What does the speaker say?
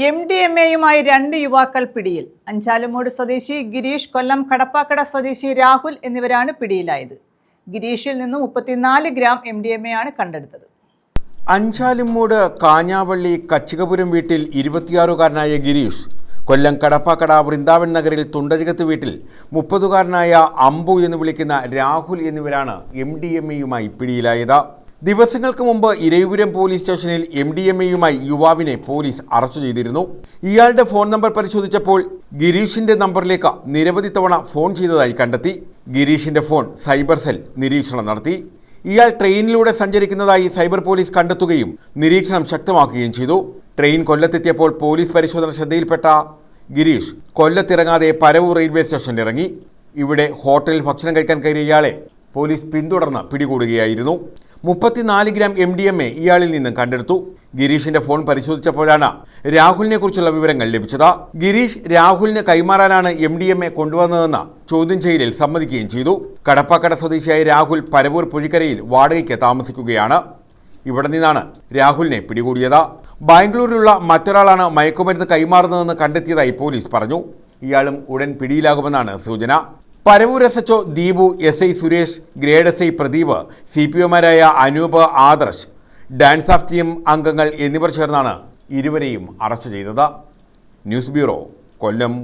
MDMAയുമായി 2 യുവാക്കൾ പിടിയിൽ. അഞ്ചാലുമൂട് സ്വദേശി ഗിരീഷ്, കൊല്ലം കടപ്പാക്കട സ്വദേശി രാഹുൽ എന്നിവരാണ് പിടിയിലായത്. ഗിരീഷിൽ നിന്നും 34 ഗ്രാം MDMA ആണ് കണ്ടെടുത്തത്. അഞ്ചാലുമൂട് കാഞ്ഞാവള്ളി കച്ചികപുരം വീട്ടിൽ 26-കാരനായ ഗിരീഷ്, കൊല്ലം കടപ്പാക്കട വൃന്ദാവൻ നഗറിൽ തുണ്ടജകത്ത് വീട്ടിൽ 30-കാരനായ അമ്പു എന്ന് വിളിക്കുന്ന രാഹുൽ എന്നിവരാണ് MDMAയുമായി പിടിയിലായത്. ദിവസങ്ങൾക്ക് മുമ്പ് ഇരവിപുരം പോലീസ് സ്റ്റേഷനിൽ MDMAയുമായി യുവാവിനെ പോലീസ് അറസ്റ്റ് ചെയ്തിരുന്നു. ഇയാളുടെ ഫോൺ നമ്പർ പരിശോധിച്ചപ്പോൾ ഗിരീഷിന്റെ നമ്പറിലേക്ക് നിരവധി തവണ ഫോൺ ചെയ്തതായി കണ്ടെത്തി. ഗിരീഷിന്റെ ഫോൺ സൈബർ സെൽ നിരീക്ഷണം നടത്തി. ഇയാൾ ട്രെയിനിലൂടെ സഞ്ചരിക്കുന്നതായി സൈബർ പോലീസ് കണ്ടെത്തുകയും നിരീക്ഷണം ശക്തമാക്കുകയും ചെയ്തു. ട്രെയിൻ കൊല്ലത്തെത്തിയപ്പോൾ പോലീസ് പരിശോധന ശ്രദ്ധയിൽപ്പെട്ട ഗിരീഷ് കൊല്ലത്തിറങ്ങാതെ പരവൂർ റെയിൽവേ സ്റ്റേഷനിൽ ഇറങ്ങി. ഇവിടെ ഹോട്ടലിൽ ഭക്ഷണം കഴിക്കാൻ കയറിയ ഇയാളെ പോലീസ് പിന്തുടർന്ന് പിടികൂടുകയായിരുന്നു. 34 ഗ്രാം MDMA ഇയാളിൽ നിന്നും കണ്ടെടുത്തു. ഗിരീഷിന്റെ ഫോൺ പരിശോധിച്ചപ്പോഴാണ് രാഹുലിനെ കുറിച്ചുള്ള വിവരങ്ങൾ ലഭിച്ചത്. ഗിരീഷ് രാഹുലിന് കൈമാറാനാണ് MDMA കൊണ്ടുവന്നതെന്ന് ചോദ്യം ചെയ്യലിൽ സമ്മതിക്കുകയും ചെയ്തു. കടപ്പാക്കട സ്വദേശിയായ രാഹുൽ പരവൂർ പുഴിക്കരയിൽ വാടകയ്ക്ക് താമസിക്കുകയാണ്. ഇവിടെ നിന്നാണ് രാഹുലിനെ പിടികൂടിയത്. ബാംഗ്ലൂരിലുള്ള മറ്റൊരാളാണ് മയക്കുമരുന്ന് കൈമാറുന്നതെന്ന് കണ്ടെത്തിയതായി പോലീസ് പറഞ്ഞു. ഇയാളും ഉടൻ പിടിയിലാകുമെന്നാണ് സൂചന. Paravur SHO Deepu, SI Suresh, grade SI Pradeep, CPOമാരായ Anoop, Adarsh, DANSAF team അംഗങ്ങൾ എന്നിവർ ചേർന്നാണ് ഇരുവരെയും അറസ്റ്റ് ചെയ്തത്. ന്യൂസ് ബ്യൂറോ, കൊല്ലം.